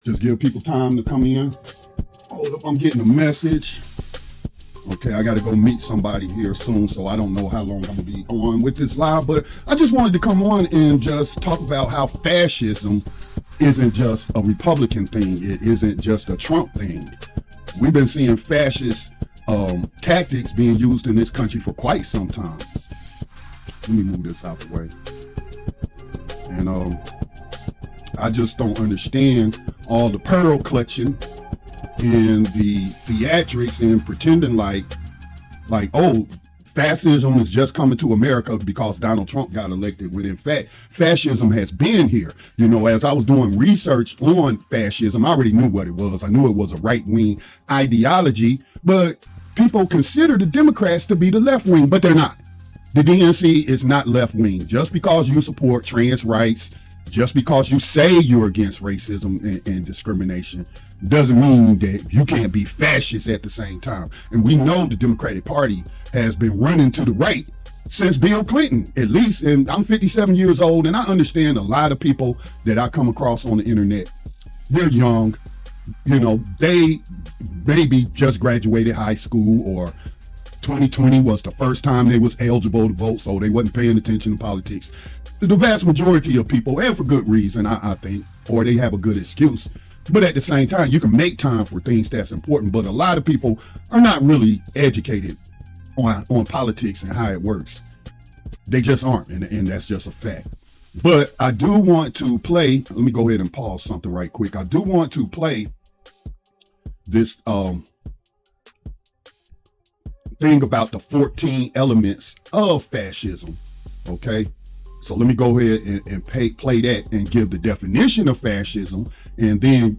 Just give people time to come in. Hold up, I'm getting a message. Okay, I gotta go meet somebody here soon, so I don't know how long I'm gonna be on with this live, but I just wanted to come on and just talk about how fascism isn't just a Republican thing. It isn't just a Trump thing. We've been seeing fascist tactics being used in this country for quite some time. Let me move this out the way. And I just don't understand all the pearl clutching and the theatrics and pretending like, oh, fascism is just coming to America because Donald Trump got elected, when in fact, fascism has been here. You know, as I was doing research on fascism, I already knew what it was. I knew it was a right-wing ideology, but people consider the Democrats to be the left wing, but they're not. The DNC is not left wing. Just because you support trans rights, just because you say you're against racism and discrimination, doesn't mean that you can't be fascist at the same time. And we know the Democratic Party has been running to the right since Bill Clinton, at least. And I'm 57 years old, and I understand a lot of people that I come across on the internet. They're young, you know, they maybe just graduated high school, or 2020 was the first time they was eligible to vote, so they wasn't paying attention to politics. The vast majority of people, and for good reason, I think, or they have a good excuse. But at the same time, you can make time for things that's important. But a lot of people are not really educated on politics and how it works. They just aren't, and that's just a fact. But I do want to play, let me go ahead and pause something right quick. I do want to play this thing about the 14 elements of fascism, okay? So let me go ahead and play that and give the definition of fascism, and then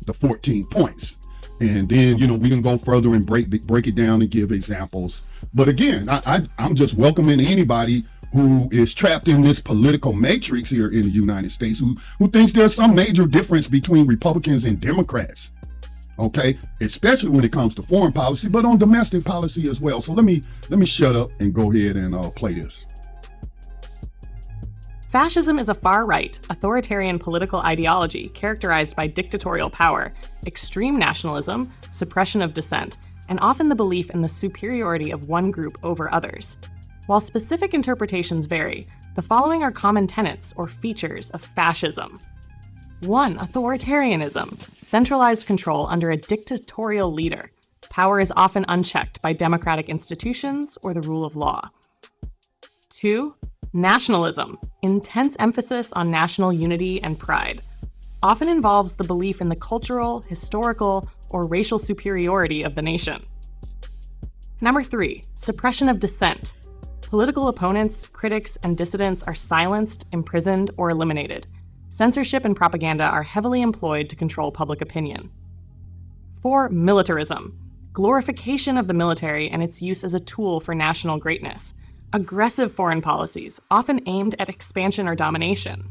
the 14 points. And then, you know, we can go further and break it down and give examples. But again, I'm just welcoming anybody who is trapped in this political matrix here in the United States, who thinks there's some major difference between Republicans and Democrats. Okay, especially when it comes to foreign policy, but on domestic policy as well. So let me shut up and go ahead and play this. Fascism is a far-right, authoritarian political ideology characterized by dictatorial power, extreme nationalism, suppression of dissent, and often the belief in the superiority of one group over others. While specific interpretations vary, the following are common tenets or features of fascism. 1. Authoritarianism, centralized control under a dictatorial leader. Power is often unchecked by democratic institutions or the rule of law. 2. Nationalism, intense emphasis on national unity and pride. Often involves the belief in the cultural, historical, or racial superiority of the nation. Number 3. Suppression of dissent. Political opponents, critics, and dissidents are silenced, imprisoned, or eliminated. Censorship and propaganda are heavily employed to control public opinion. 4. Militarism. Glorification of the military and its use as a tool for national greatness. Aggressive foreign policies, often aimed at expansion or domination.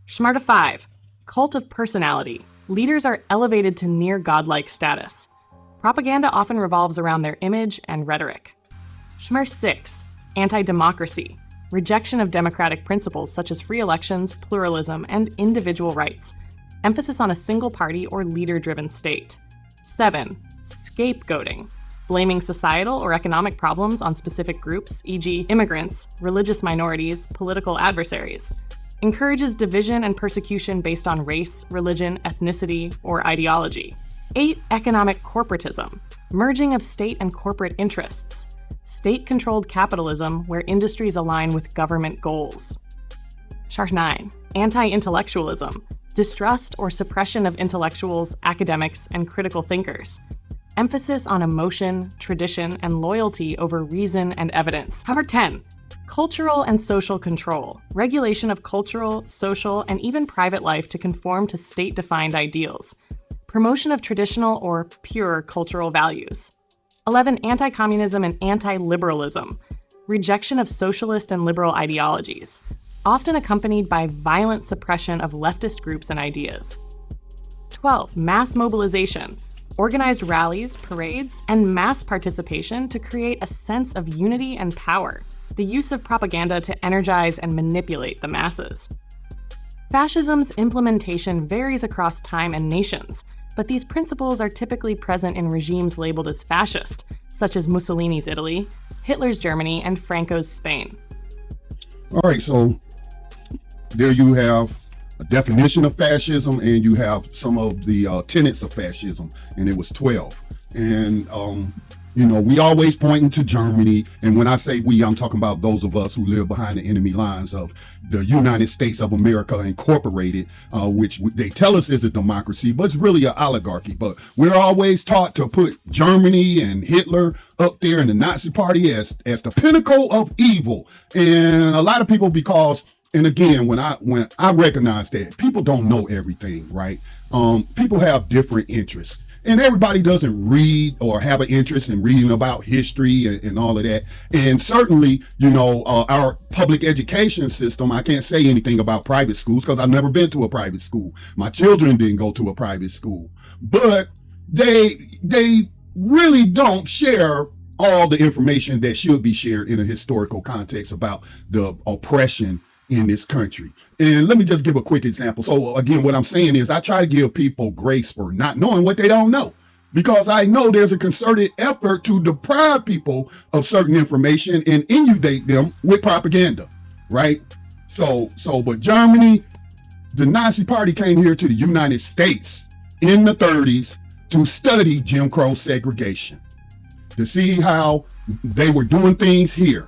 Shmarta 5. Cult of personality. Leaders are elevated to near godlike status. Propaganda often revolves around their image and rhetoric. Shmar 6. Anti-democracy. Rejection of democratic principles such as free elections, pluralism, and individual rights. Emphasis on a single party or leader-driven state. 7. Scapegoating. Blaming societal or economic problems on specific groups, e.g. immigrants, religious minorities, political adversaries. Encourages division and persecution based on race, religion, ethnicity, or ideology. 8. Economic corporatism. Merging of state and corporate interests. State-controlled capitalism where industries align with government goals. Chart 9. Anti-intellectualism. Distrust or suppression of intellectuals, academics, and critical thinkers. Emphasis on emotion, tradition, and loyalty over reason and evidence. Number 10. Cultural and social control. Regulation of cultural, social, and even private life to conform to state-defined ideals. Promotion of traditional or pure cultural values. 11. Anti-communism and anti-liberalism. Rejection of socialist and liberal ideologies, often accompanied by violent suppression of leftist groups and ideas. 12. Mass mobilization. Organized rallies, parades, and mass participation to create a sense of unity and power. The use of propaganda to energize and manipulate the masses. Fascism's implementation varies across time and nations, but these principles are typically present in regimes labeled as fascist, such as Mussolini's Italy, Hitler's Germany, and Franco's Spain. All right, so there you have a definition of fascism, and you have some of the tenets of fascism, and it was 12. And we always pointing to Germany, and when I say we, I'm talking about those of us who live behind the enemy lines of the United States of America Incorporated, which they tell us is a democracy, but it's really an oligarchy. But we're always taught to put Germany and Hitler up there in the Nazi Party as the pinnacle of evil. And a lot of people, and again, when I recognize that people don't know everything, right? People have different interests. And everybody doesn't read or have an interest in reading about history and all of that. And certainly, our public education system, I can't say anything about private schools because I've never been to a private school. My children didn't go to a private school. But they really don't share all the information that should be shared in a historical context about the oppression in this country. And let me just give a quick example. So again, what I'm saying is I try to give people grace for not knowing what they don't know, because I know there's a concerted effort to deprive people of certain information and inundate them with propaganda, right? But Germany, the Nazi Party came here to the United States in the 30s to study Jim Crow segregation, to see how they were doing things here.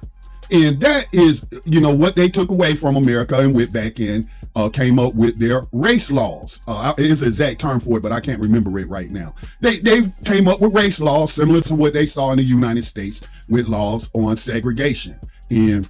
And that is, what they took away from America and went back in, came up with their race laws. It's an exact term for it, but I can't remember it right now. They came up with race laws similar to what they saw in the United States with laws on segregation and,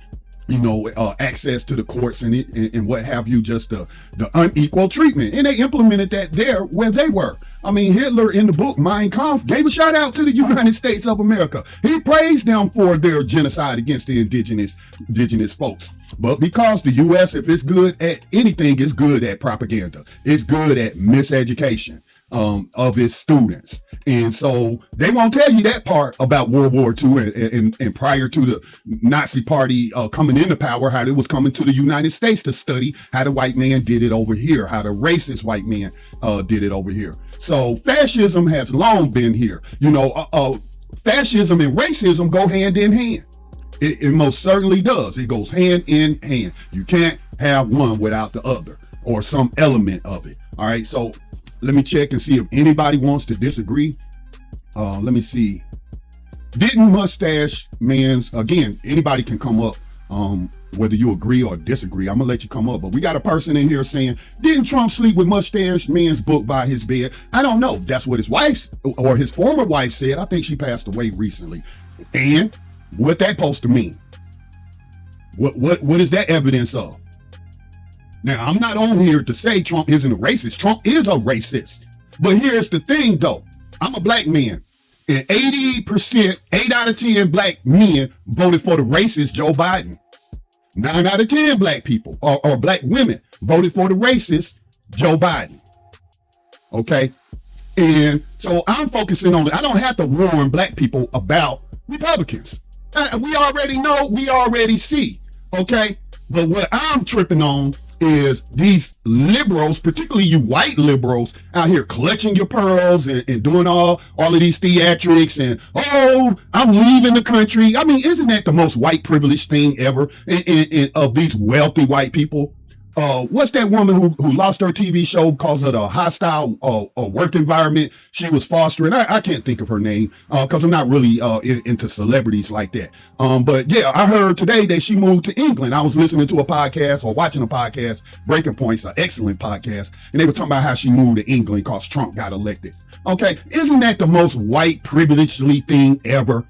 access to the courts and what have you, just the unequal treatment. And they implemented that there where they were. I mean, Hitler in the book Mein Kampf gave a shout out to the United States of America. He praised them for their genocide against the indigenous folks. But because the U.S., if it's good at anything, it's good at propaganda. It's good at miseducation of its students. And so they won't tell you that part about World War II and prior to the Nazi Party coming into power, how it was coming to the United States to study how the white man did it over here, how the racist white man did it over here. So fascism has long been here. Fascism and racism go hand in hand. It most certainly does. It goes hand in hand. You can't have one without the other or some element of it. All right, so let me check and see if anybody wants to disagree. Let me see. Didn't Mustache Man's, again, anybody can come up, whether you agree or disagree. I'm gonna let you come up, but we got a person in here saying, didn't Trump sleep with Mustache Man's book by his bed? I don't know. That's what his wife or his former wife said. I think she passed away recently. And what that supposed to mean? What is that evidence of? Now, I'm not on here to say Trump isn't a racist. Trump is a racist. But here's the thing, though. I'm a black man. And 80%, 8 out of 10 black men voted for the racist Joe Biden. 9 out of 10 black people or black women voted for the racist Joe Biden. Okay? And so I'm focusing on it. I don't have to warn black people about Republicans. We already know, we already see. Okay? But what I'm tripping on is these liberals, particularly you white liberals, out here clutching your pearls and doing all of these theatrics and, I'm leaving the country. I mean, isn't that the most white privileged thing ever of these wealthy white people? What's that woman who lost her TV show because of the hostile work environment she was fostering? I can't think of her name because I'm not really into celebrities like that. But yeah, I heard today that she moved to England. I was listening to a podcast or watching a podcast, Breaking Point's an excellent podcast, and they were talking about how she moved to England because Trump got elected. Okay, isn't that the most white privilegedly thing ever?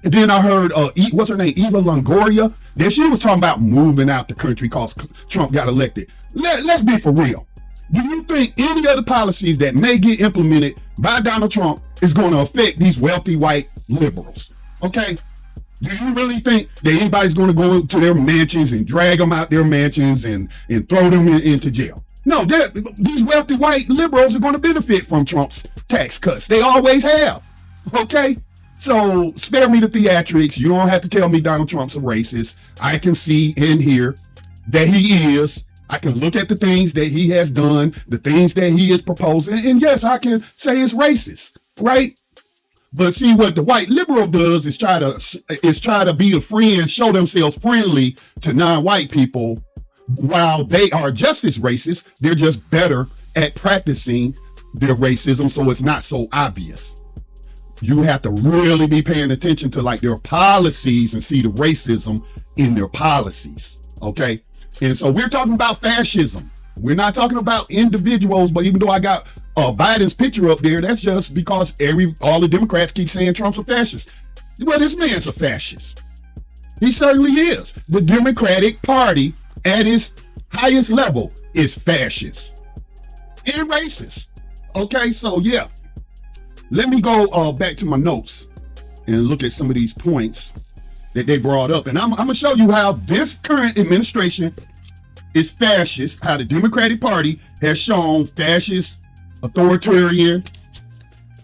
And then I heard, what's her name, Eva Longoria, that she was talking about moving out the country because Trump got elected. Let's be for real. Do you think any of the policies that may get implemented by Donald Trump is going to affect these wealthy white liberals? Okay? Do you really think that anybody's going to go to their mansions and drag them out their mansions and throw them into jail? No, these wealthy white liberals are going to benefit from Trump's tax cuts. They always have. Okay? So spare me the theatrics. You don't have to tell me Donald Trump's a racist. I can see and hear that he is. I can look at the things that he has done, the things that he is proposing, and yes, I can say it's racist, right? But see, what the white liberal does is try to be a friend, show themselves friendly to non-white people, while they are just as racist. They're just better at practicing their racism, so it's not so obvious. You have to really be paying attention to like their policies and see the racism in their policies, okay? And so we're talking about fascism. We're not talking about individuals, but even though I got Biden's picture up there, that's just because all the Democrats keep saying Trump's a fascist. Well, this man's a fascist. He certainly is. The Democratic Party at its highest level is fascist and racist. Okay, so yeah. Let me go back to my notes and look at some of these points that they brought up. And I'm going to show you how this current administration is fascist, how the Democratic Party has shown fascist, authoritarian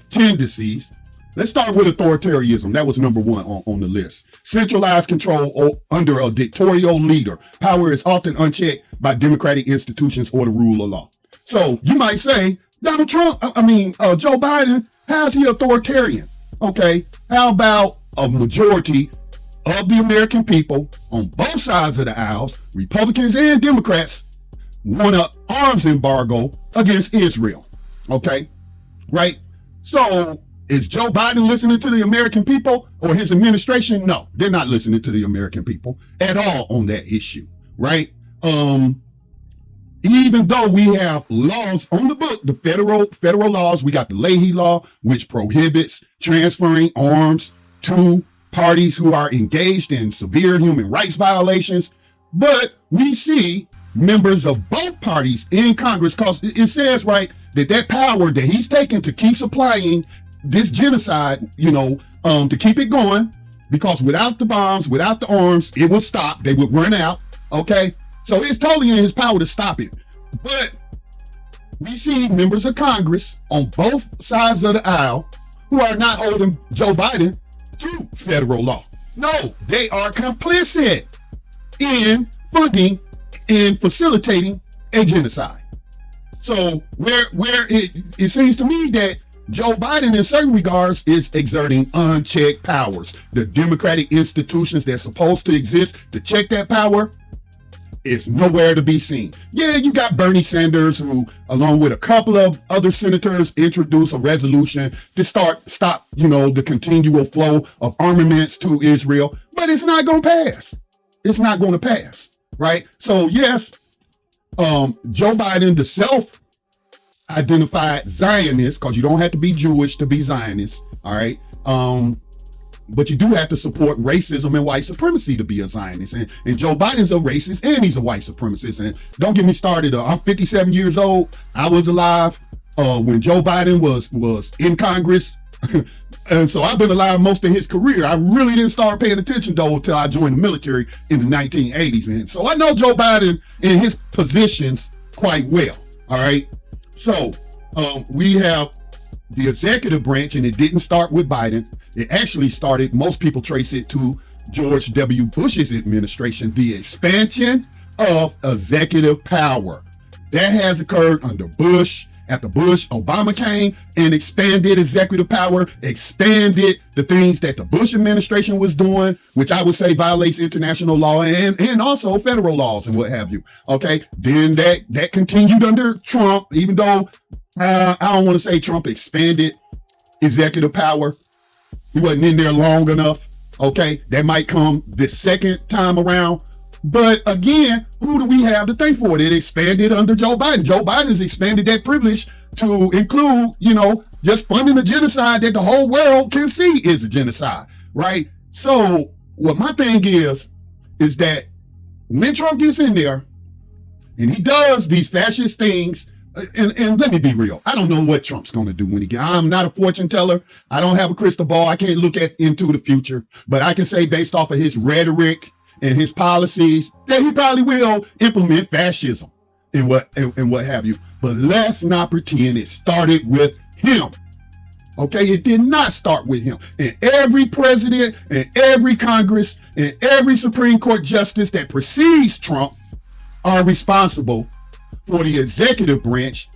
tendencies. Let's start with authoritarianism. That was number one on the list. Centralized control under a dictatorial leader. Power is often unchecked by democratic institutions or the rule of law. So you might say, Joe Biden, how's he authoritarian? Okay, how about a majority of the American people on both sides of the aisles, Republicans and Democrats, want an arms embargo against Israel? Okay, right? So is Joe Biden listening to the American people or his administration? No, they're not listening to the American people at all on that issue, right? Even though we have laws on the book, the federal laws, we got the Leahy law, which prohibits transferring arms to parties who are engaged in severe human rights violations. But we see members of both parties in Congress, because it says, right, that power that he's taken to keep supplying this genocide, to keep it going, because without the bombs, without the arms, it would stop. They would run out. Okay. So it's totally in his power to stop it. But we see members of Congress on both sides of the aisle who are not holding Joe Biden to federal law. No, they are complicit in funding and facilitating a genocide. So where it seems to me that Joe Biden in certain regards is exerting unchecked powers. The democratic institutions that's supposed to exist to check that power is nowhere to be seen. Yeah, you got Bernie Sanders, who, along with a couple of other senators, introduced a resolution to stop, the continual flow of armaments to Israel, but it's not going to pass. It's not going to pass, right? So yes, Joe Biden, the self-identified Zionist, because you don't have to be Jewish to be Zionist, all right? But you do have to support racism and white supremacy to be a Zionist. And Joe Biden's a racist and he's a white supremacist. And don't get me started. I'm 57 years old. I was alive when Joe Biden was in Congress. And so I've been alive most of his career. I really didn't start paying attention, though, until I joined the military in the 1980s. And so I know Joe Biden and his positions quite well. All right. So we have the executive branch, and it didn't start with Biden. It actually started, most people trace it to George W. Bush's administration, the expansion of executive power. That has occurred under Bush. After Bush, Obama came and expanded executive power, expanded the things that the Bush administration was doing, which I would say violates international law and also federal laws and what have you. Okay, then that continued under Trump, even though I don't want to say Trump expanded executive power. He wasn't in there long enough. Okay, that might come this second time around. But again, who do we have to thank for it? It expanded under Joe Biden. Joe Biden has expanded that privilege to include, just funding a genocide that the whole world can see is a genocide, right? So what my thing is that when Trump gets in there and he does these fascist things, and let me be real, I don't know what Trump's going to do when he gets. I'm not a fortune teller. I don't have a crystal ball. I can't look into the future, but I can say based off of his rhetoric and his policies that he probably will implement fascism and what have you. But let's not pretend it started with him. Okay, it did not start with him. And every president and every Congress and every Supreme Court justice that precedes Trump are responsible for the executive branch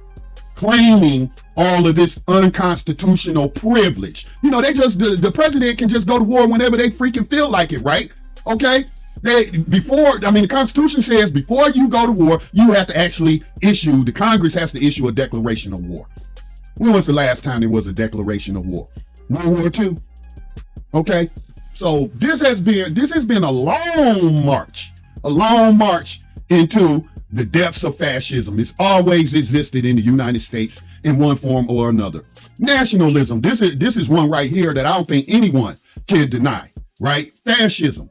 claiming all of this unconstitutional privilege. You know, the president can just go to war whenever they freaking feel like it, right? Okay? The Constitution says before you go to war, you have to actually the Congress has to issue a declaration of war. When was the last time there was a declaration of war? World War II. Okay? So this has been a long march into the depths of fascism. It's always existed in the United States in one form or another. Nationalism. This is one right here that I don't think anyone can deny, right? Fascism.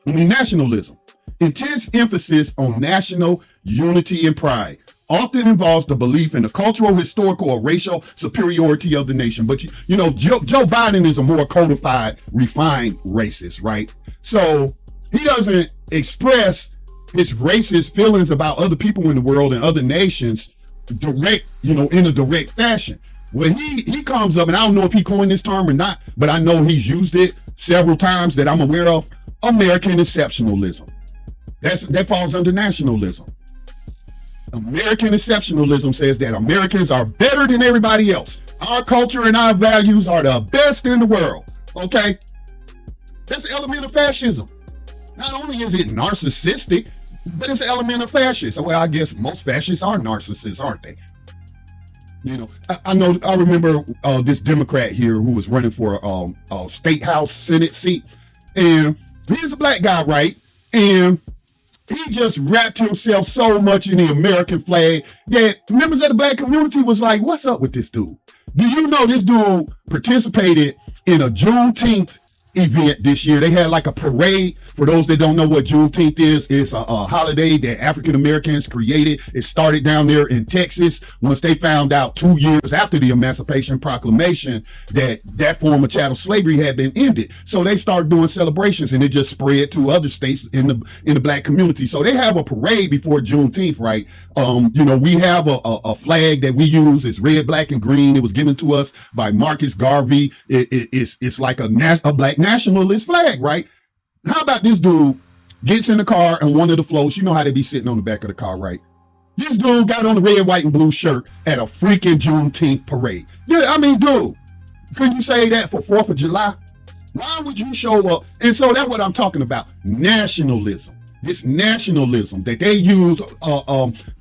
Nationalism. Intense emphasis on national unity and pride often involves the belief in the cultural, historical, or racial superiority of the nation. But you know, Joe Biden is a more codified, refined racist, right? So he doesn't express his racist feelings about other people in the world and other nations in a direct fashion. Well, he comes up, and I don't know if he coined this term or not, but I know he's used it several times that I'm aware of. American exceptionalism. That falls under nationalism. American exceptionalism says that Americans are better than everybody else. Our culture and our values are the best in the world. Okay? That's an element of fascism. Not only is it narcissistic, but it's an element of fascism. Well, I guess most fascists are narcissists, aren't they? You know, I remember this Democrat here who was running for a state house Senate seat, and he's a black guy, right? And he just wrapped himself so much in the American flag that members of the black community was like, what's up with this dude? Do you know this dude participated in a Juneteenth event this year? They had like a parade. For those that don't know what Juneteenth is, it's a holiday that African Americans created. It started down there in Texas once they found out 2 years after the Emancipation Proclamation that form of chattel slavery had been ended. So they started doing celebrations, and it just spread to other states in the black community. So they have a parade before Juneteenth, right? You know, we have a flag that we use. It's red, black, and green. It was given to us by Marcus Garvey. It's like a black nationalist flag, right? How about this dude gets in the car and one of the floats, you know how they be sitting on the back of the car, right? This dude got on a red, white, and blue shirt at a freaking Juneteenth parade. Yeah, I mean, dude, could you say that for 4th of July? Why would you show up? And so that's what I'm talking about. Nationalism. This nationalism that they use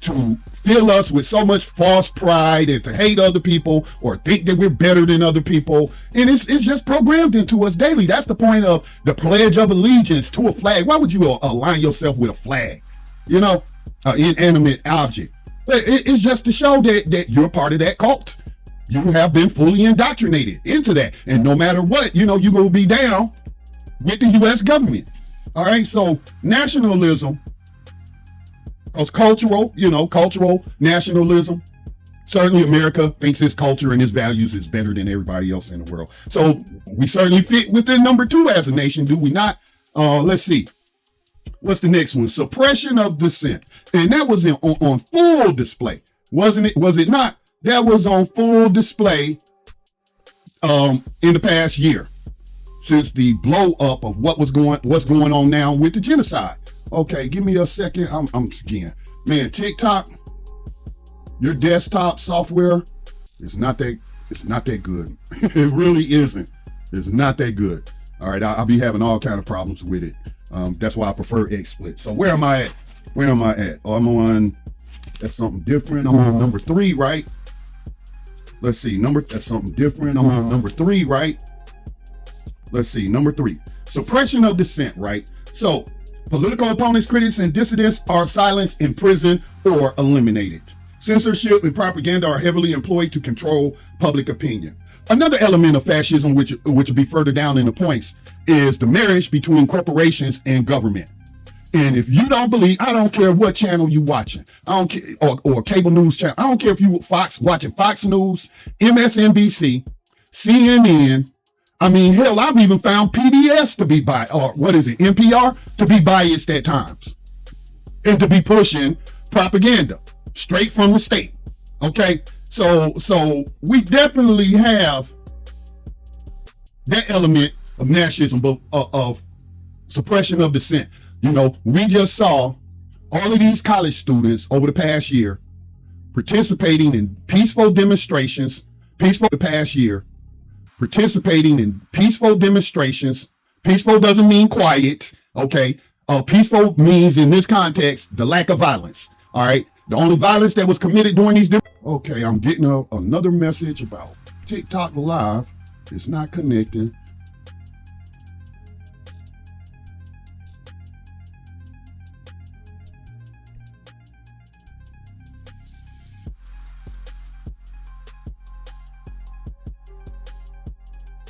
to fill us with so much false pride and to hate other people or think that we're better than other people. And it's just programmed into us daily. That's the point of the Pledge of Allegiance to a flag. Why would you align yourself with a flag? You know, an inanimate object. It's just to show that you're part of that cult. You have been fully indoctrinated into that. And no matter what, you know, you're going to be down with the U.S. government. All right, so nationalism, because cultural nationalism. Certainly America thinks its culture and its values is better than everybody else in the world. So we certainly fit within number 2 as a nation, do we not? Let's see. What's the next one? Suppression of dissent. And that was on full display, wasn't it? Was it not? That was on full display in the past year, since the blow up of what's going on now with the genocide. Okay, give me a second. I'm again, man. TikTok, your desktop software is not that good. It really isn't. It's not that good. All right, I'll be having all kind of problems with it. That's why I prefer XSplit. So where am I at? Oh, I'm on. That's something different. I'm on number 3, right? Let's see. That's something different. I'm on number 3, right? Let's see, number 3, suppression of dissent, right? So political opponents, critics, and dissidents are silenced, imprisoned, or eliminated. Censorship and propaganda are heavily employed to control public opinion. Another element of fascism, which will be further down in the points, is the marriage between corporations and government. And if you don't believe, I don't care what channel you watching, I don't care, or cable news channel, I don't care if you watching Fox News, MSNBC, CNN. I mean, hell, I've even found PBS to be NPR to be biased at times and to be pushing propaganda straight from the state. Okay, so we definitely have that element of nationalism, of suppression of dissent. You know, we just saw all of these college students over the past year participating in peaceful demonstrations, peaceful demonstrations. Peaceful doesn't mean quiet, okay? Peaceful means, in this context, the lack of violence, all right? The only violence that was committed during these... Okay, I'm getting another message about TikTok Live. It's not connecting.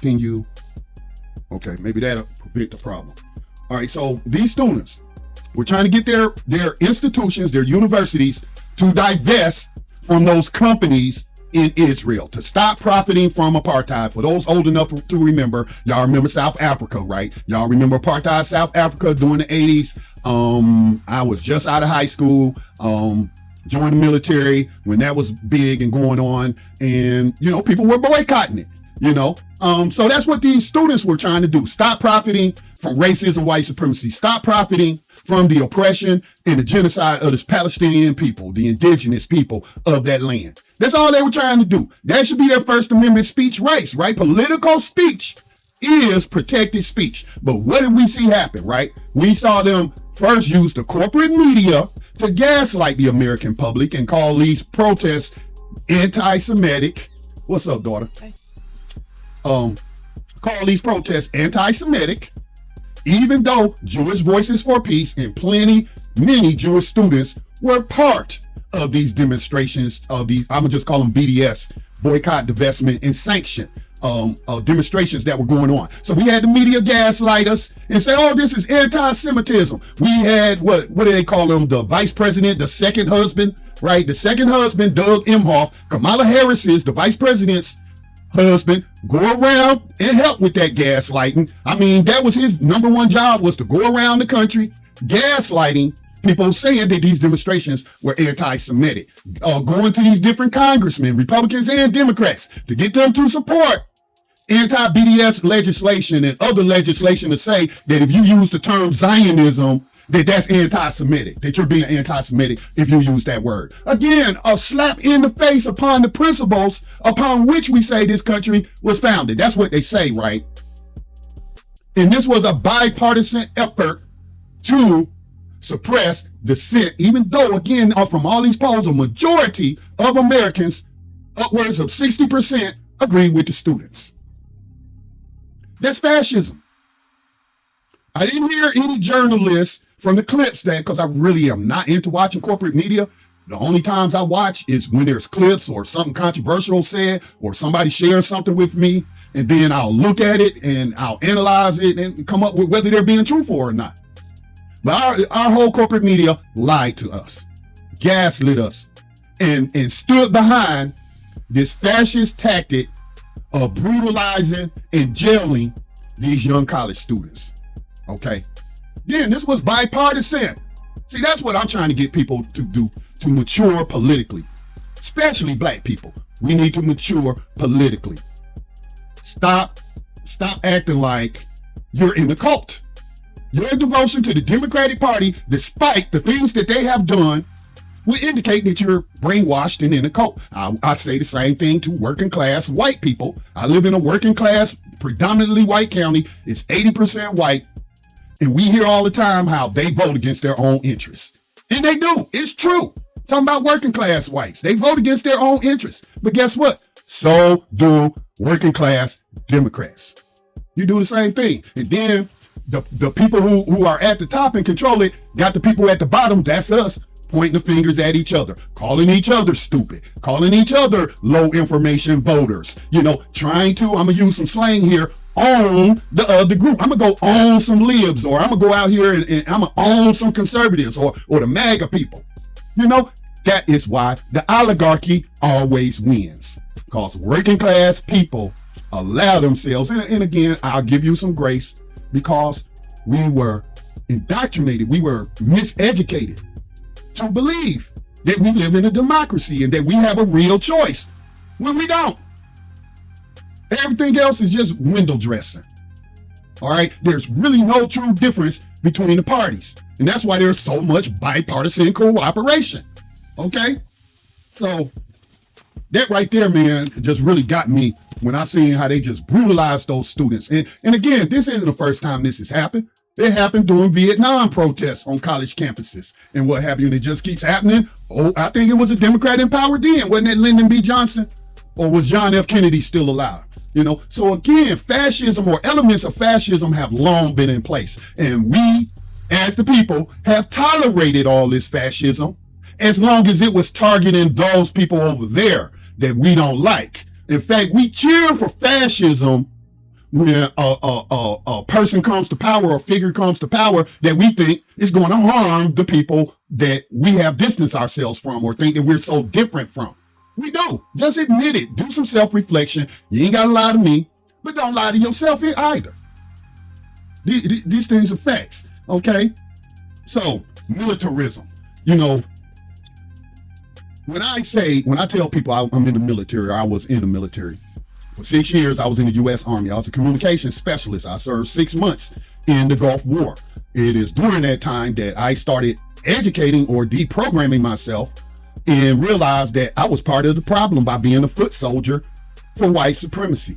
Can you? Okay, maybe that'll prevent the problem. All right, so these students, we're trying to get their institutions, their universities, to divest from those companies in Israel, to stop profiting from apartheid. For those old enough to remember, y'all remember South Africa, right? Y'all remember apartheid South Africa during the 80s. I was just out of high school, joined the military when that was big and going on, and, you know, people were boycotting it. You know, so that's what these students were trying to do. Stop profiting from racism, white supremacy. Stop profiting from the oppression and the genocide of the Palestinian people, the indigenous people of that land. That's all they were trying to do. That should be their First Amendment speech rights, right? Political speech is protected speech. But what did we see happen, right? We saw them first use the corporate media to gaslight the American public and call these protests anti-Semitic. What's up, daughter? Hey. Call these protests anti-Semitic, even though Jewish Voices for Peace and many Jewish students were part of these demonstrations, of these, I'm gonna just call them BDS, boycott, divestment, and sanction demonstrations that were going on. So we had the media gaslight us and say, oh, this is anti-Semitism. We had, what do they call him? The vice president, the second husband, right? The second husband, Doug Emhoff, Kamala Harris is the vice president's husband, go around and help with that gaslighting. I mean, that was his number one job, was to go around the country gaslighting people, saying that these demonstrations were anti-Semitic, going to these different congressmen, Republicans and Democrats, to get them to support anti-BDS legislation and other legislation to say that if you use the term Zionism, that's anti-Semitic, that you're being anti-Semitic if you use that word. Again, a slap in the face upon the principles upon which we say this country was founded. That's what they say, right? And this was a bipartisan effort to suppress dissent, even though, again, from all these polls, a majority of Americans, upwards of 60%, agree with the students. That's fascism. I didn't hear any journalists from the clips that, because I really am not into watching corporate media. The only times I watch is when there's clips or something controversial said, or somebody shares something with me, and then I'll look at it and I'll analyze it and come up with whether they're being truthful or not. But our whole corporate media lied to us, gaslit us, and stood behind this fascist tactic of brutalizing and jailing these young college students. Okay. Again, this was bipartisan. See, that's what I'm trying to get people to do, to mature politically, especially black people. We need to mature politically. Stop acting like you're in the cult. Your devotion to the Democratic Party, despite the things that they have done, will indicate that you're brainwashed and in a cult. I say the same thing to working class white people. I live in a working class, predominantly white county. It's 80% white. And we hear all the time how they vote against their own interests. And they do. It's true. Talking about working class whites. They vote against their own interests. But guess what? So do working class Democrats. You do the same thing. And then the people who are at the top and control it got the people at the bottom, that's us, pointing the fingers at each other, calling each other stupid, calling each other low information voters, you know, trying to, I'm gonna use some slang here, own the other group. I'm gonna go own some libs, or I'm gonna go out here and I'm gonna own some conservatives or the MAGA people. You know, that is why the oligarchy always wins, because working class people allow themselves, and again, I'll give you some grace, because we were indoctrinated, we were miseducated to believe that we live in a democracy and that we have a real choice, when we don't. Everything else is just window dressing. All right, there's really no true difference between the parties. And that's why there's so much bipartisan cooperation. Okay? So that right there, man, just really got me when I seen how they just brutalized those students. And again, this isn't the first time this has happened. It happened during Vietnam protests on college campuses and what have you. And it just keeps happening. Oh, I think it was a Democrat in power then. Wasn't that Lyndon B. Johnson? Or was John F. Kennedy still alive? You know, so again, fascism or elements of fascism have long been in place. And we, as the people, have tolerated all this fascism as long as it was targeting those people over there that we don't like. In fact, we cheer for fascism when a person comes to power or a figure comes to power that we think is going to harm the people that we have distanced ourselves from or think that we're so different from. We do. Just admit it. Do some self-reflection. You ain't got to lie to me, but don't lie to yourself either. These things are facts, okay? So, militarism. You know, when I tell people I'm in the military, or I was in the military, for 6 years, I was in the U.S. Army. I was a communications specialist. I served 6 months in the Gulf War. It is during that time that I started educating or deprogramming myself and realized that I was part of the problem by being a foot soldier for white supremacy,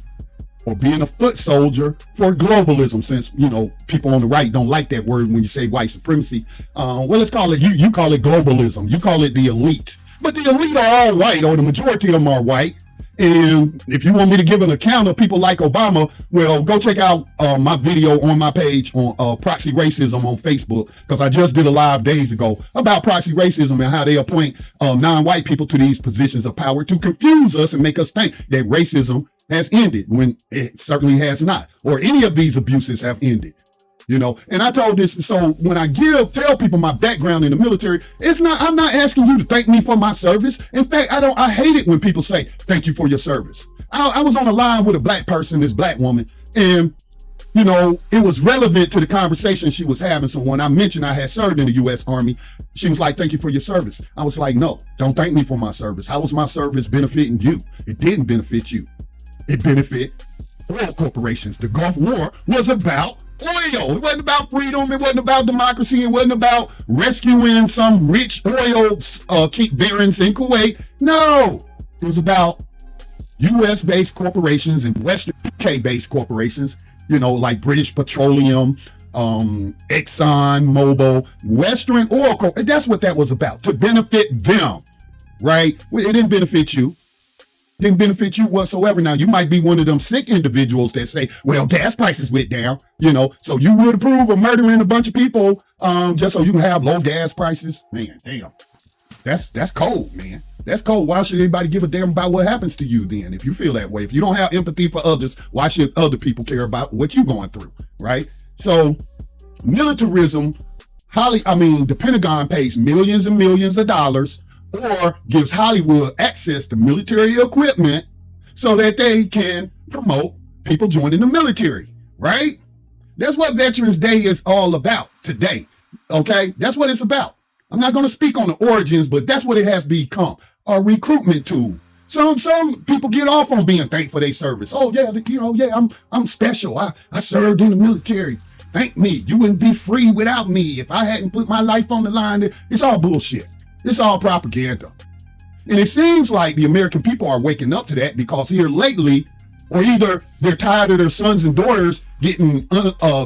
or being a foot soldier for globalism, since, you know, people on the right don't like that word when you say white supremacy. Well, let's call it, you call it globalism. You call it the elite. But the elite are all white, or the majority of them are white. And if you want me to give an account of people like Obama, well, go check out my video on my page on proxy racism on Facebook, because I just did a live days ago about proxy racism and how they appoint non-white people to these positions of power to confuse us and make us think that racism has ended when it certainly has not, or any of these abuses have ended. You know, and I told this, so when I tell people my background in the military, I'm not asking you to thank me for my service. In fact, I hate it when people say, thank you for your service. I was on a line with a black person, this black woman, and, you know, it was relevant to the conversation she was having. So when I mentioned I had served in the U.S. Army, she was like, thank you for your service. I was like, no, don't thank me for my service. How was my service benefiting you? It didn't benefit you. It benefited oil corporations. The Gulf War was about oil. It wasn't about freedom. It wasn't about democracy. It wasn't about rescuing some rich oil barons in Kuwait. No, it was about U.S.-based corporations and Western UK-based corporations, you know, like British Petroleum, Exxon, Mobil, Western Oil Corp. That's what that was about, to benefit them, right? It didn't benefit you. Didn't benefit you whatsoever. Now, you might be one of them sick individuals that say, well, gas prices went down, you know, so you would approve of murdering a bunch of people just so you can have low gas prices. Man, damn. That's cold, man. That's cold. Why should anybody give a damn about what happens to you then? If you feel that way, if you don't have empathy for others, why should other people care about what you're going through, right? So militarism, the Pentagon pays millions and millions of dollars or gives Hollywood access to military equipment so that they can promote people joining the military, right? That's what Veterans Day is all about today, okay? That's what it's about. I'm not going to speak on the origins, but that's what it has become, a recruitment tool. Some people get off on being thankful for their service. Oh, yeah, I'm special. I served in the military. Thank me. You wouldn't be free without me if I hadn't put my life on the line. It's all bullshit. It's all propaganda. And it seems like the American people are waking up to that, because here lately, or either they're tired of their sons and daughters getting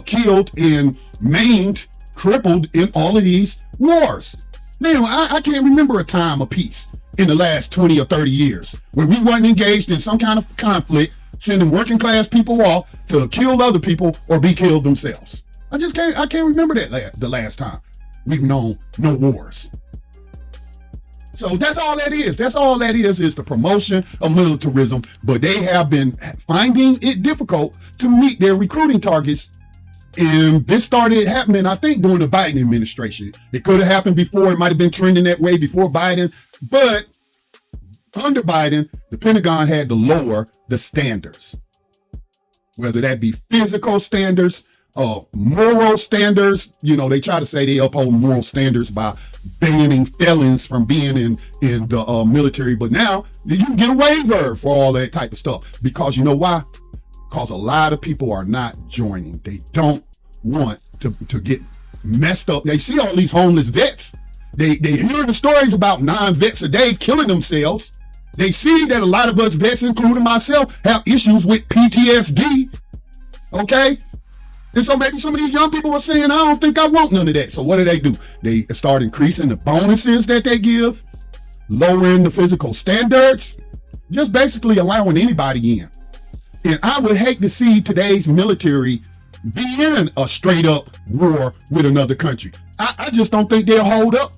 killed and maimed, crippled in all of these wars. Now, I can't remember a time of peace in the last 20 or 30 years where we weren't engaged in some kind of conflict, sending working class people off to kill other people or be killed themselves. I can't remember that the last time we've known no wars. So that's all that is. That's all that is the promotion of militarism. But they have been finding it difficult to meet their recruiting targets. And this started happening, I think, during the Biden administration. It could have happened before. It might have been trending that way before Biden. But under Biden, the Pentagon had to lower the standards, whether that be physical standards, moral standards. You know, they try to say they uphold moral standards by banning felons from being in the military. But now you can get a waiver for all that type of stuff. Because you know why? Because a lot of people are not joining. They don't want to get messed up. They see all these homeless vets. They hear the stories about 9 vets a day killing themselves. They see that a lot of us vets, including myself, have issues with PTSD. Okay? And so maybe some of these young people are saying, I don't think I want none of that. So what do? They start increasing the bonuses that they give, lowering the physical standards, just basically allowing anybody in. And I would hate to see today's military be in a straight up war with another country. I just don't think they'll hold up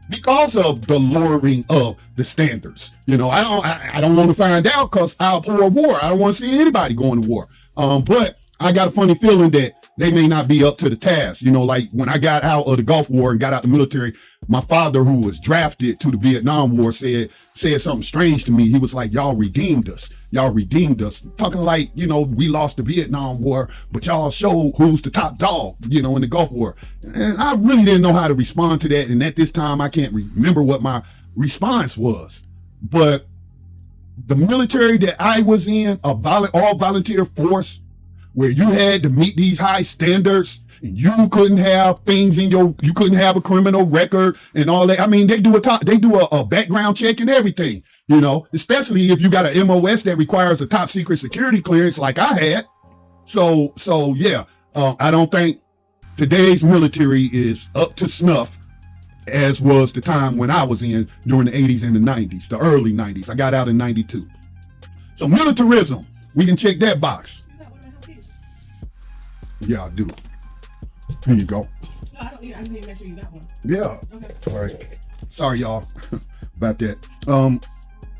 because of the lowering of the standards. You know, I don't want to find out because I'll abhor war. I don't want to see anybody going to war. But I got a funny feeling that they may not be up to the task. You know, like when I got out of the Gulf War and got out the military, my father, who was drafted to the Vietnam War, said something strange to me. He was like, y'all redeemed us. Y'all redeemed us. Talking like, you know, we lost the Vietnam War, but y'all showed who's the top dog, you know, in the Gulf War. And I really didn't know how to respond to that. And at this time, I can't remember what my response was. But the military that I was in, all volunteer force, where you had to meet these high standards and you couldn't have things in you couldn't have a criminal record and all that. I mean, they do a background check and everything, you know, especially if you got an MOS that requires a top secret security clearance like I had. So yeah, I don't think today's military is up to snuff as was the time when I was in during the 80s and the 90s, the early 90s. I got out in 92. So militarism, we can check that box. Yeah, I do. Here you go. No, I don't need it. I just need to make sure you got one. Yeah. Okay. All right. Sorry, y'all, about that.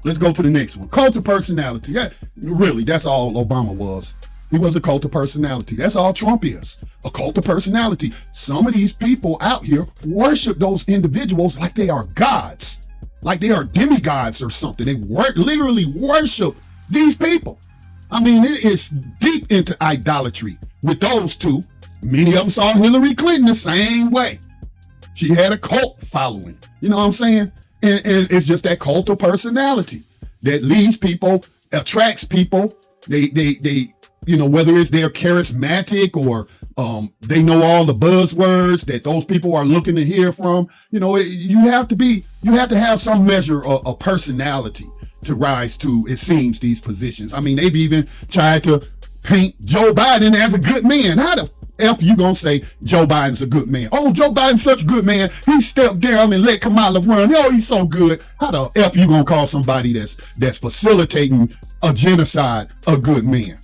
Let's go to the next one. Cult of personality. Yeah, really, that's all Obama was. He was a cult of personality. That's all Trump is. A cult of personality. Some of these people out here worship those individuals like they are gods, like they are demigods or something. They literally worship these people. I mean, it is deep into idolatry with those two. Many of them saw Hillary Clinton the same way. She had a cult following. You know what I'm saying? And it's just that cult of personality that leads people, attracts people. They you know, whether it's they're charismatic or they know all the buzzwords that those people are looking to hear from. You know, you have to have some measure of personality to rise to, it seems, these positions. I mean, they've even tried to paint Joe Biden as a good man. How the F you gonna say Joe Biden's a good man? Oh, Joe Biden's such a good man. He stepped down and let Kamala run. Oh, he's so good. How the F you gonna call somebody that's facilitating a genocide a good man?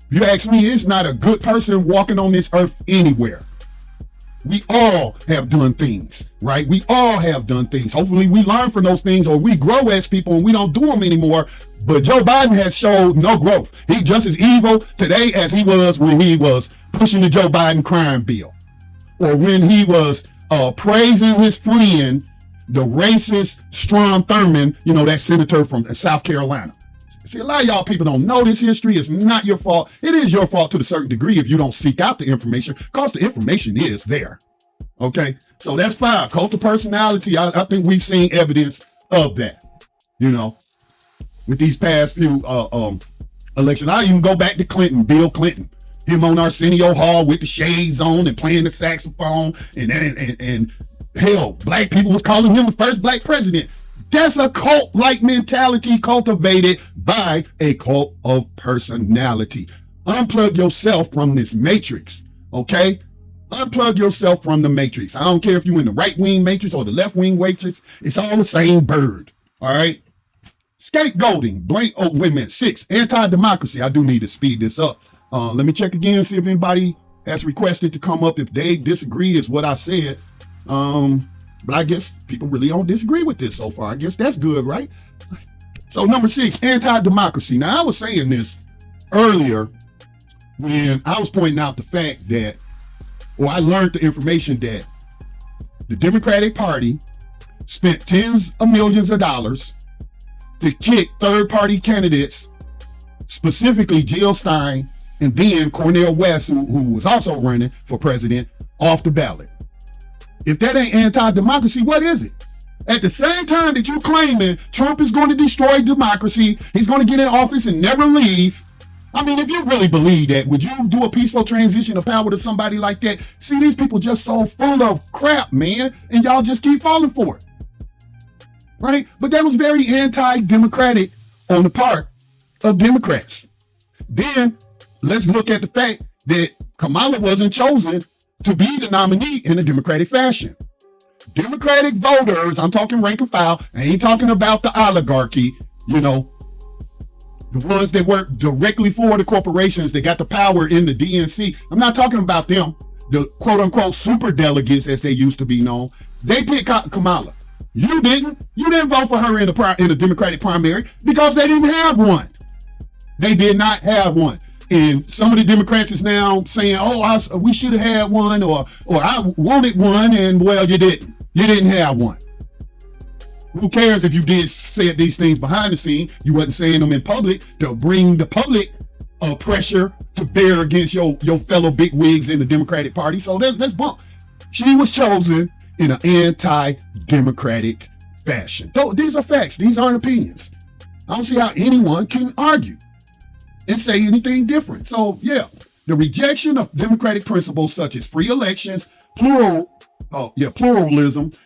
If you ask me, it's not a good person walking on this earth anywhere. We all have done things, right? We all have done things. Hopefully we learn from those things or we grow as people and we don't do them anymore. But Joe Biden has showed no growth. He's just as evil today as he was when he was pushing the Joe Biden crime bill. Or when he was praising his friend, the racist Strom Thurmond, you know, that senator from South Carolina. See, a lot of y'all people don't know this history. It's not your fault. It is your fault to a certain degree if you don't seek out the information, because the information is there. Okay, so that's fine. Cult of personality, I think we've seen evidence of that, you know, with these past few elections. I even go back to Clinton, Bill Clinton, him on Arsenio Hall with the shades on and playing the saxophone, and hell, black people was calling him the first black president. That's a cult-like mentality cultivated by a cult of personality. Unplug yourself from this matrix, okay? Unplug yourself from the matrix. I don't care if you're in the right-wing matrix or the left-wing matrix. It's all the same bird, all right? Scapegoating. Wait a minute. 6, anti-democracy. I do need to speed this up. Let me check again, see if anybody has requested to come up if they disagree is what I said. But I guess people really don't disagree with this so far. I guess that's good, right? So number 6, anti-democracy. Now, I was saying this earlier when I was pointing out the fact that, or I learned the information that the Democratic Party spent tens of millions of dollars to kick third-party candidates, specifically Jill Stein and then Cornel West, who was also running for president, off the ballot. If that ain't anti-democracy, what is it? At the same time that you're claiming Trump is going to destroy democracy, he's going to get in office and never leave, I mean, if you really believe that, would you do a peaceful transition of power to somebody like that? See, these people just so full of crap, man, and y'all just keep falling for it, right? But that was very anti-democratic on the part of Democrats. Then let's look at the fact that Kamala wasn't chosen to be the nominee in a democratic fashion. Democratic voters, I'm talking rank and file, I ain't talking about the oligarchy, you know, the ones that work directly for the corporations that got the power in the DNC. I'm not talking about them, the quote unquote super delegates as they used to be known. They picked Kamala. You didn't vote for her in the Democratic primary because they didn't have one. They did not have one. And some of the Democrats is now saying, oh, we should have had one, or I wanted one, and well, you didn't. You didn't have one. Who cares if you did say these things behind the scene? You wasn't saying them in public to bring the public pressure to bear against your fellow bigwigs in the Democratic Party. So that's bump. She was chosen in an anti-democratic fashion. These are facts. These aren't opinions. I don't see how anyone can argue and say anything different. So yeah, the rejection of democratic principles such as free elections, pluralism,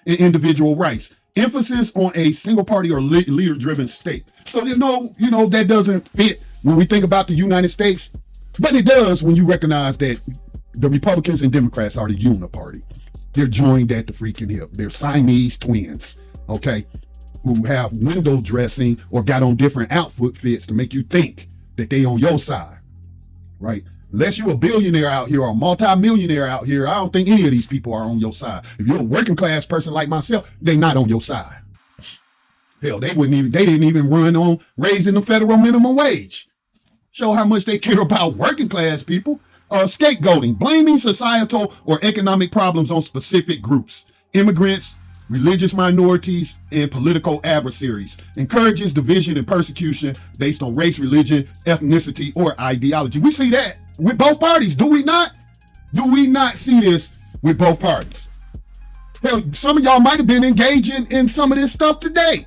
and individual rights. Emphasis on a single party or leader-driven state. So that doesn't fit when we think about the United States, but it does when you recognize that the Republicans and Democrats are the uniparty. They're joined at the freaking hip. They're Siamese twins, okay, who have window dressing or got on different outfit fits to make you think that they on your side, right? Unless you're a billionaire out here or a multi-millionaire out here, I don't think any of these people are on your side. If you're a working class person like myself, they're not on your side. Hell, they didn't even run on raising the federal minimum wage. Show how much they care about working class people. Scapegoating, blaming societal or economic problems on specific groups, immigrants, religious minorities, and political adversaries. Encourages division and persecution based on race, religion, ethnicity, or ideology. We see that with both parties, do we not? Do we not see this with both parties? Hell, some of y'all might have been engaging in some of this stuff today.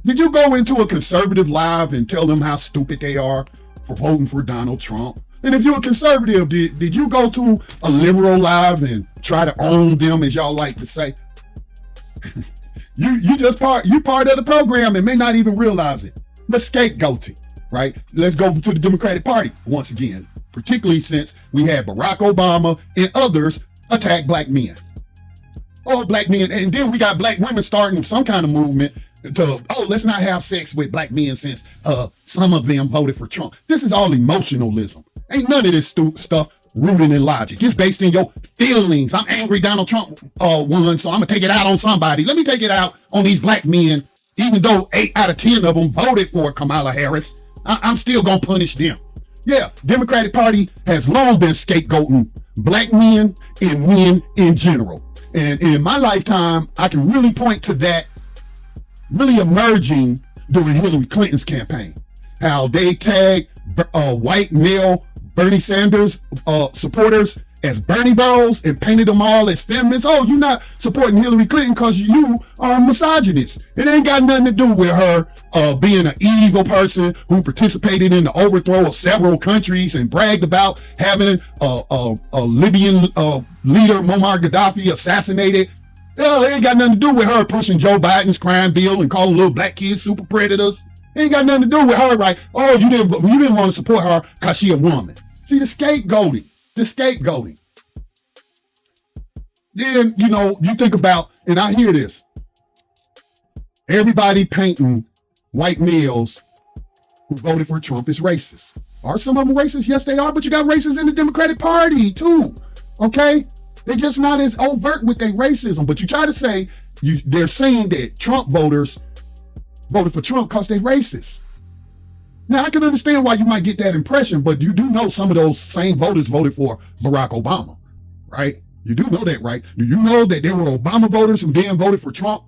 Did you go into a conservative live and tell them how stupid they are for voting for Donald Trump? And if you're a conservative, did you go to a liberal live and try to own them, as y'all like to say? you part of the program and may not even realize it. But scapegoating, right? Let's go to the Democratic Party once again, particularly since we had Barack Obama and others attack black men. Oh, black men, and then we got black women starting some kind of movement to, let's not have sex with black men since some of them voted for Trump. This is all emotionalism. Ain't none of this stuff rooted in logic. It's based in your feelings. I'm angry Donald Trump won, so I'm gonna take it out on somebody. Let me take it out on these black men, even though 8 out of 10 of them voted for Kamala Harris. I'm still gonna punish them. Yeah, Democratic Party has long been scapegoating black men and men in general. And in my lifetime, I can really point to that really emerging during Hillary Clinton's campaign. How they tagged white male Bernie Sanders supporters as Bernie bros and painted them all as feminists. Oh, you're not supporting Hillary Clinton because you are a misogynist. It ain't got nothing to do with her being an evil person who participated in the overthrow of several countries and bragged about having a Libyan leader, Muammar Gaddafi, assassinated. Hell, it ain't got nothing to do with her pushing Joe Biden's crime bill and calling little black kids super predators. It ain't got nothing to do with her, right? Oh, you didn't want to support her because she a woman. See, the scapegoating. Then, you think about, and I hear this, everybody painting white males who voted for Trump as racist. Are some of them racist? Yes, they are, but you got racists in the Democratic Party too, okay? They're just not as overt with their racism, but you try to say, they're saying that Trump voters voted for Trump because they're racist. Now, I can understand why you might get that impression, but you do know some of those same voters voted for Barack Obama, right? You do know that, right? Do you know that there were Obama voters who then voted for Trump,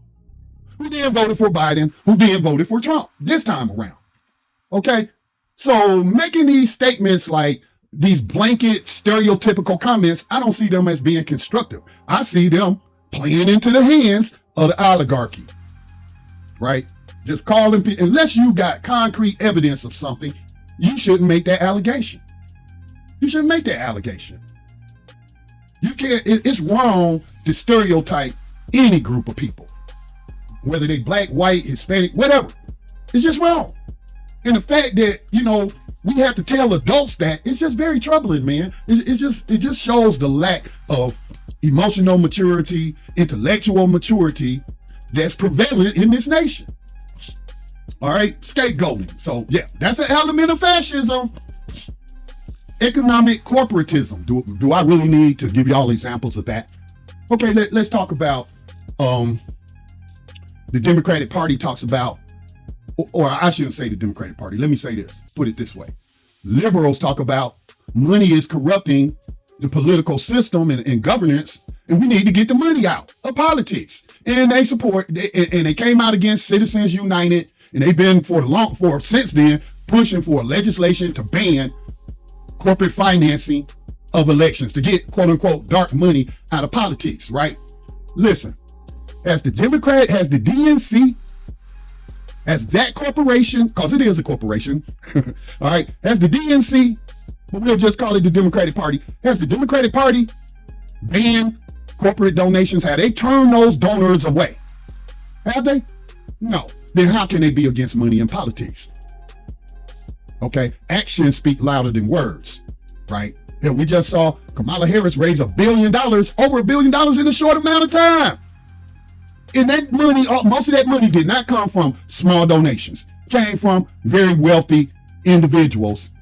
who then voted for Biden, who then voted for Trump this time around? Okay? So making these statements like these blanket stereotypical comments, I don't see them as being constructive. I see them playing into the hands of the oligarchy, right? Just calling people, unless you got concrete evidence of something, you shouldn't make that allegation. You shouldn't make that allegation. You can't, it's wrong to stereotype any group of people, whether they black, white, Hispanic, whatever. It's just wrong. And the fact that, we have to tell adults that, it's just very troubling, man. It just shows the lack of emotional maturity, intellectual maturity that's prevalent in this nation. All right, scapegoating. So yeah, that's an element of fascism. Economic corporatism. Do I really need to give y'all examples of that? Okay, let's talk about the Democratic Party talks about, or I shouldn't say the Democratic Party. Let me say this, put it this way. Liberals talk about money is corrupting the political system and governance, and we need to get the money out of politics. And they support, and they came out against Citizens United, and they've been since then pushing for legislation to ban corporate financing of elections, to get quote unquote dark money out of politics, right? Listen, as the DNC, as that corporation, because it is a corporation, all right, as the DNC, but we'll just call it the Democratic Party, has the Democratic Party banned corporate donations? Have they turned those donors away? Have they? No. Then how can they be against money in politics? Okay, actions speak louder than words, right? And we just saw Kamala Harris raise over $1 billion in a short amount of time. And that money, most of that money did not come from small donations. Came from very wealthy individuals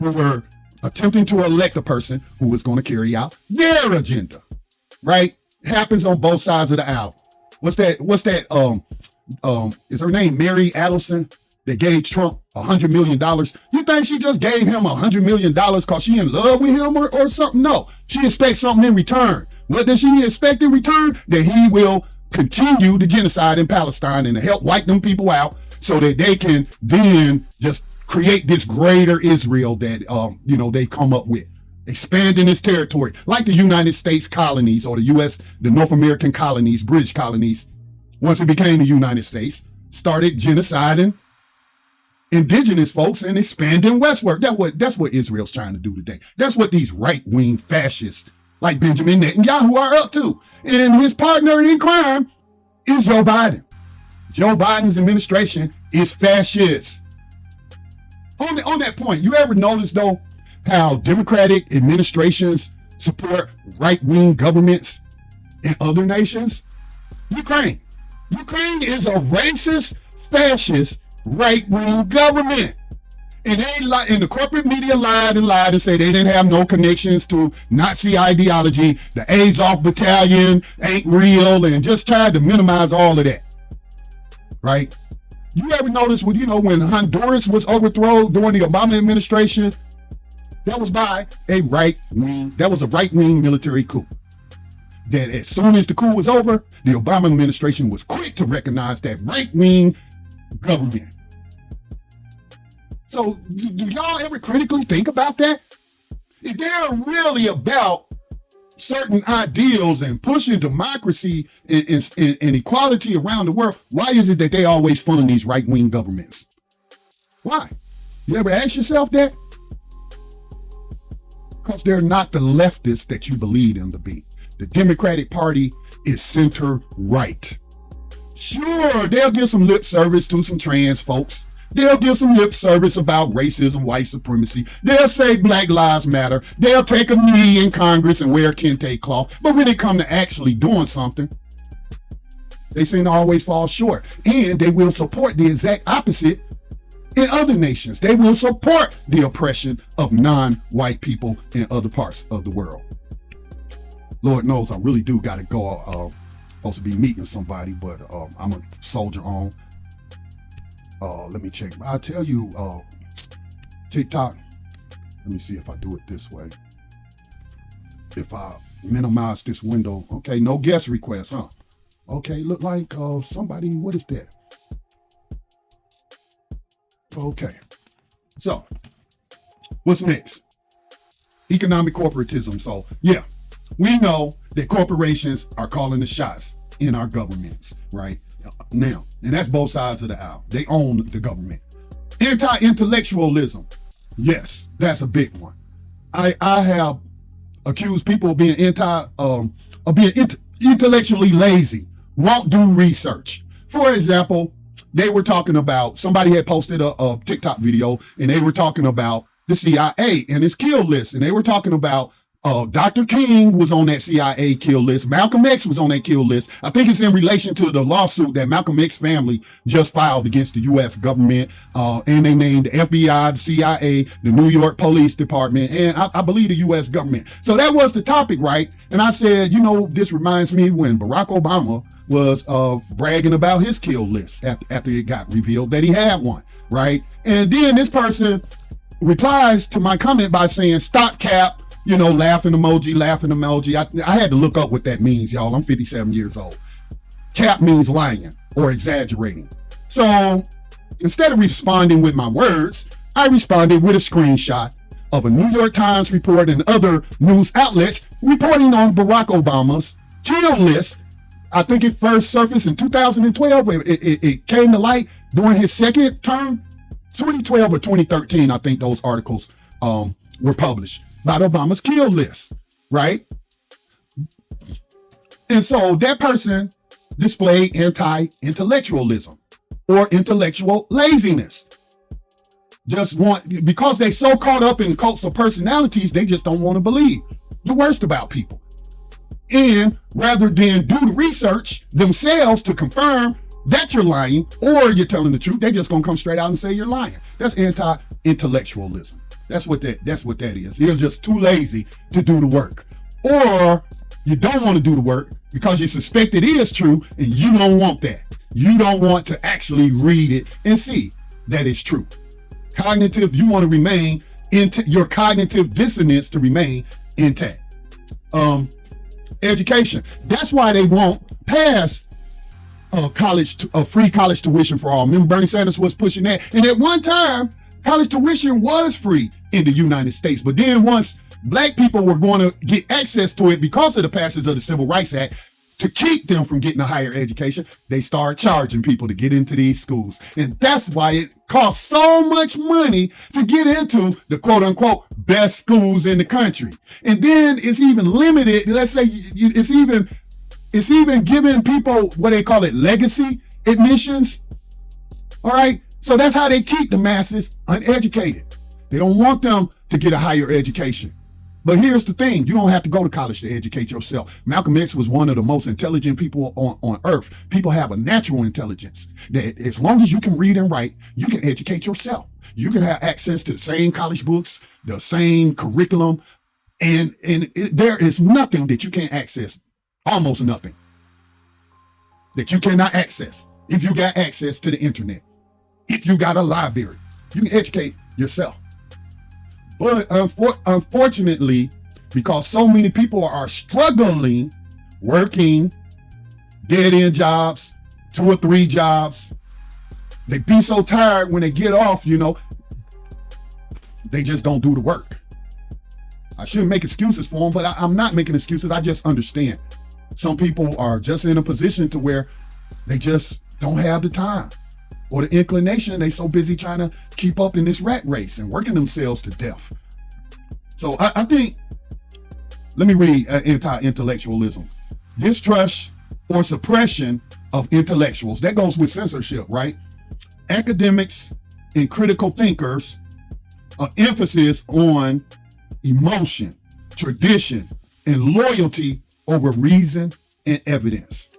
who were attempting to elect a person who was going to carry out their agenda, right? It happens on both sides of the aisle. What's that? Is her name Mary Adelson that gave Trump $100 million? You think she just gave him $100 million because she in love with him or something? No, she expects something in return. What does she expect in return? That he will continue the genocide in Palestine and help wipe them people out so that they can then just create this greater Israel that, they come up with, expanding its territory, like the United States colonies or the North American colonies, British colonies, once it became the United States, started genociding indigenous folks and expanding westward. That's what Israel's trying to do today. That's what these right-wing fascists like Benjamin Netanyahu are up to. And his partner in crime is Joe Biden. Joe Biden's administration is fascist. On that point, you ever notice, though, how Democratic administrations support right-wing governments in other nations? Ukraine. Ukraine is a racist, fascist, right-wing government. And the corporate media lied and say they didn't have no connections to Nazi ideology. The Azov battalion ain't real, and just tried to minimize all of that. Right? You ever notice when Honduras was overthrown during the Obama administration? That was by a right-wing military coup. That as soon as the coup was over, the Obama administration was quick to recognize that right-wing government. So do y'all ever critically think about that? If they're really about certain ideals and pushing democracy and equality around the world, why is it that they always fund these right-wing governments? Why? You ever ask yourself that? Because they're not the leftists that you believe them to be. The Democratic Party is center-right. Sure, they'll give some lip service to some trans folks. They'll give some lip service about racism, white supremacy. They'll say Black Lives Matter. They'll take a knee in Congress and wear kente cloth. But when they come to actually doing something, they seem to always fall short. And they will support the exact opposite in other nations. They will support the oppression of non-white people in other parts of the world. Lord knows I really do got to go. Supposed to be meeting somebody, but I'm a soldier on. Let me check. I'll tell you, TikTok. Let me see if I do it this way. If I minimize this window. Okay, no guest requests, huh? Okay, look like somebody, what is that? Okay. So, what's next? Economic corporatism. So, yeah, we know that corporations are calling the shots in our governments, right? Now, and that's both sides of the aisle. They own the government. Anti-intellectualism. Yes, that's a big one. I have accused people of being intellectually lazy, won't do research. For example, they were talking about, somebody had posted a TikTok video, and they were talking about the CIA and its kill list. And they were talking about Dr. King was on that CIA kill list. Malcolm X was on that kill list. I think it's in relation to the lawsuit that Malcolm X family just filed against the U.S. government. And they named the FBI, the CIA, the New York Police Department, and I believe the U.S. government. So that was the topic, right? And I said, you know, this reminds me when Barack Obama was bragging about his kill list after it got revealed that he had one, right? And then this person replies to my comment by saying, stop cap, you know, laughing emoji. I had to look up what that means, y'all. I'm 57 years old. Cap means lying or exaggerating. So instead of responding with my words, I responded with a screenshot of a New York Times report and other news outlets reporting on Barack Obama's kill list. I think it first surfaced in 2012. It came to light during his second term, 2012 or 2013. I think those articles were published about Obama's kill list, right? And so that person displayed anti-intellectualism or intellectual laziness. Because they so caught up in cults of personalities, they just don't want to believe the worst about people. And rather than do the research themselves to confirm that you're lying or you're telling the truth, they just gonna come straight out and say you're lying. That's anti-intellectualism. That's what that is. You're just too lazy to do the work. Or you don't want to do the work because you suspect it is true and you don't want that. You don't want to actually read it and see that it's true. You want to remain your cognitive dissonance to remain intact. Education. That's why they won't pass free college tuition for all. Remember Bernie Sanders was pushing that. And at one time, college tuition was free in the United States. But then once black people were going to get access to it because of the passage of the Civil Rights Act, to keep them from getting a higher education, they started charging people to get into these schools. And that's why it costs so much money to get into the quote unquote best schools in the country. And then it's even limited. Let's say it's even giving people what they call it legacy admissions. All right. So that's how they keep the masses uneducated. They don't want them to get a higher education. But here's the thing, you don't have to go to college to educate yourself. Malcolm X was one of the most intelligent people on earth. People have a natural intelligence that as long as you can read and write, you can educate yourself. You can have access to the same college books, the same curriculum, and there is nothing that you can't access, almost nothing, that you cannot access if you got access to the internet. If you got a library, you can educate yourself. But unfortunately, because so many people are struggling, working, dead-end jobs, 2 or 3 jobs, they be so tired when they get off, you know, they just don't do the work. I shouldn't make excuses for them, but I'm not making excuses. I just understand. Some people are just in a position to where they just don't have the time or the inclination. They so busy trying to keep up in this rat race and working themselves to death. So I think, let me read anti-intellectualism. Distrust or suppression of intellectuals. That goes with censorship, right? Academics and critical thinkers, emphasis on emotion, tradition, and loyalty over reason and evidence.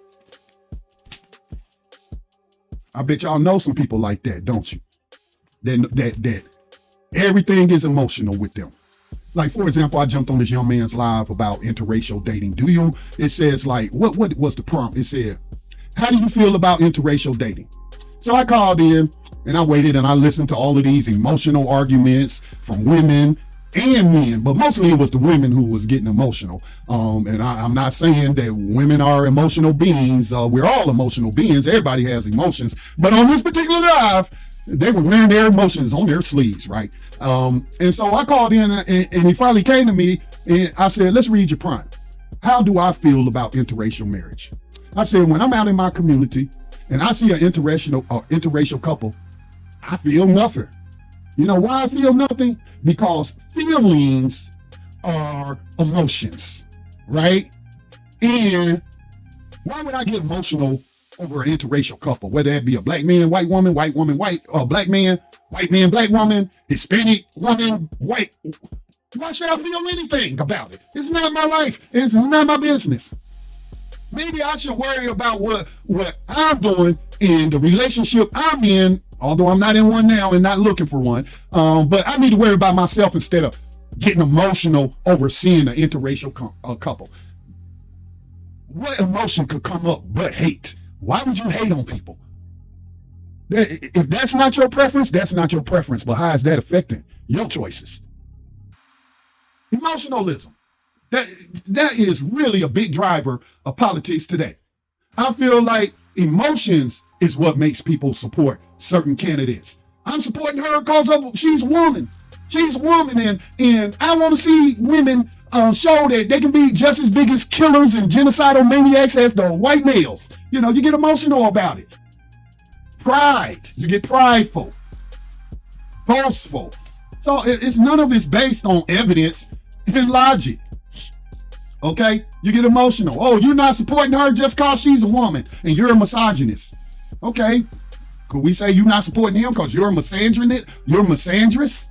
I bet y'all know some people like that, don't you? That everything is emotional with them. Like, for example, I jumped on this young man's live about interracial dating. It says like, what was the prompt? It said, how do you feel about interracial dating? So I called in and I waited and I listened to all of these emotional arguments from women and men, but mostly it was the women who was getting emotional. And I'm not saying that women are emotional beings. We're all emotional beings. Everybody has emotions. But on this particular live, they were wearing their emotions on their sleeves, right? And so I called in and he finally came to me and I said, let's read your prompt. How do I feel about interracial marriage? I said, when I'm out in my community and I see an interracial couple, I feel nothing. You know why I feel nothing? Because feelings are emotions, right? And why would I get emotional over an interracial couple, whether that be a black man, white woman, white, black man, black woman, Hispanic woman, white? Why should I feel anything about it? It's not my life. It's not my business. Maybe I should worry about what I'm doing in the relationship I'm in, although I'm not in one now and not looking for one. But I need to worry about myself instead of getting emotional over seeing an interracial couple. What emotion could come up but hate? Why would you hate on people? If that's not your preference, that's not your preference. But how is that affecting your choices? Emotionalism. That is really a big driver of politics today. I feel like emotions is what makes people support certain candidates. I'm supporting her because she's a woman. She's a woman, and I want to see women show that they can be just as big as killers and genocidal maniacs as the white males. You know, you get emotional about it. Pride. You get prideful. Boastful. So it's none of it's based on evidence and logic. Okay? You get emotional. Oh, you're not supporting her just because she's a woman and you're a misogynist. Okay. Could we say you're not supporting him because you're a misandrist? You're a misandrist?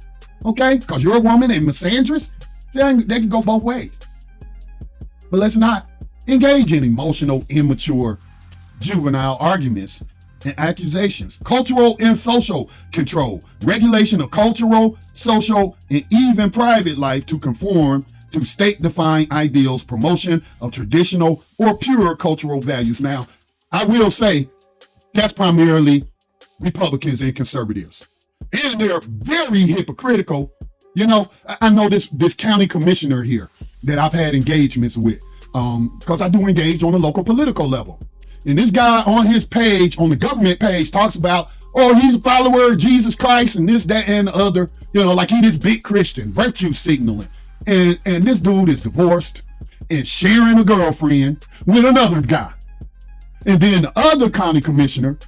Okay? Because you're a woman and misandrist? They can go both ways. But let's not engage in emotional, immature, juvenile arguments and accusations. Cultural and social control. Regulation of cultural, social, and even private life to conform to state-defined ideals, promotion of traditional or pure cultural values. Now, I will say that's primarily Republicans and conservatives. And they're very hypocritical. You know, I know this county commissioner here that I've had engagements with, because I do engage on a local political level. And this guy on his page, on the government page, talks about, oh, he's a follower of Jesus Christ and this, that, and the other. You know, like he this big Christian, virtue signaling. And this dude is divorced and sharing a girlfriend with another guy. And then the other county commissioner,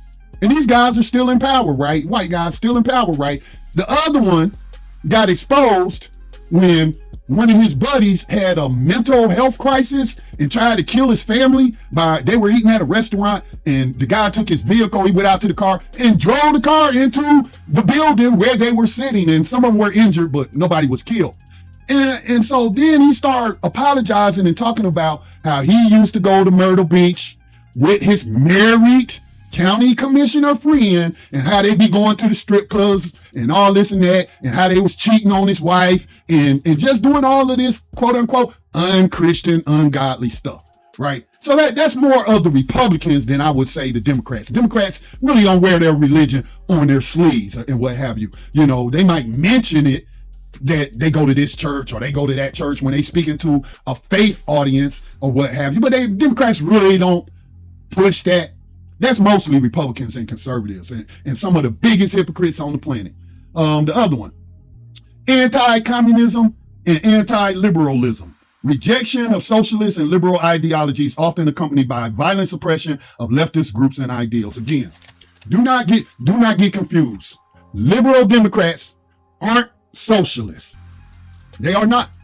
and these guys are still in power, right? White guys still in power, right? The other one got exposed when one of his buddies had a mental health crisis and tried to kill his family they were eating at a restaurant, and the guy took his vehicle, he went out to the car and drove the car into the building where they were sitting, and some of them were injured, but nobody was killed. And so then he started apologizing and talking about how he used to go to Myrtle Beach with his married county commissioner friend, and how they be going to the strip clubs and all this and that, and how they was cheating on his wife and just doing all of this quote unquote unchristian, ungodly stuff, right? So that's more of the Republicans than I would say the Democrats. Democrats really don't wear their religion on their sleeves and what have you. You know, they might mention it, that they go to this church or they go to that church when they speaking to a faith audience or what have you, but Democrats really don't push that. That's mostly Republicans and conservatives and some of the biggest hypocrites on the planet. The other one, anti-communism and anti-liberalism. Rejection of socialist and liberal ideologies, often accompanied by violent suppression of leftist groups and ideals. Again, do not get confused. Liberal Democrats aren't socialists. They are not.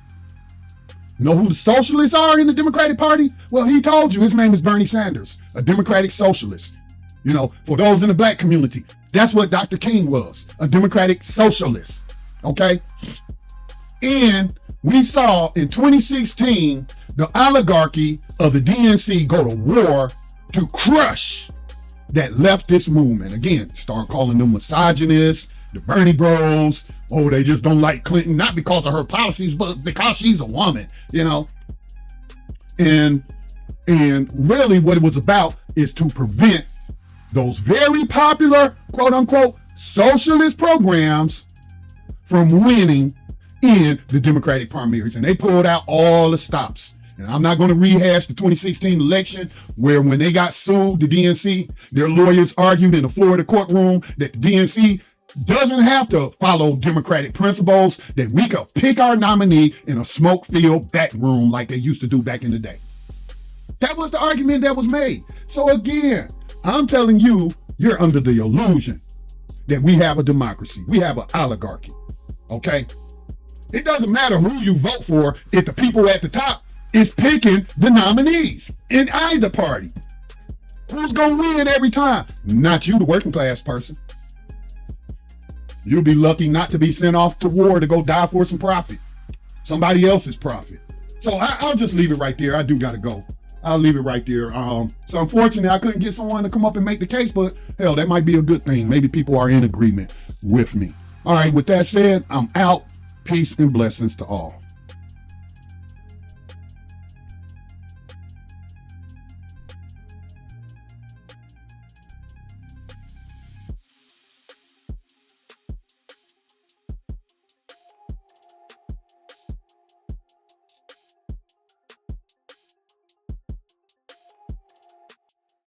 Know who the socialists are in the Democratic Party? Well, he told you his name is Bernie Sanders, a Democratic socialist. You know, for those in the black community, that's what Dr. King was, a Democratic socialist. Okay? And we saw in 2016 the oligarchy of the DNC go to war to crush that leftist movement. Again, start calling them misogynists, the Bernie bros. Oh, they just don't like Clinton, not because of her policies, but because she's a woman, you know. And really what it was about is to prevent those very popular, quote unquote, socialist programs from winning in the Democratic primaries. And they pulled out all the stops. And I'm not going to rehash the 2016 election where when they got sued, the DNC, their lawyers argued in the Florida courtroom that the DNC doesn't have to follow democratic principles, that we could pick our nominee in a smoke-filled back room like they used to do back in the day. That was the argument that was made. So again, I'm telling you, you're under the illusion that we have a democracy. We have an oligarchy, okay? It doesn't matter who you vote for if the people at the top is picking the nominees in either party. Who's gonna win every time? Not you, the working class person. You'll be lucky not to be sent off to war to go die for some profit. Somebody else's profit. So I'll just leave it right there. I do gotta go. I'll leave it right there. So unfortunately, I couldn't get someone to come up and make the case, but hell, that might be a good thing. Maybe people are in agreement with me. All right, with that said, I'm out. Peace and blessings to all.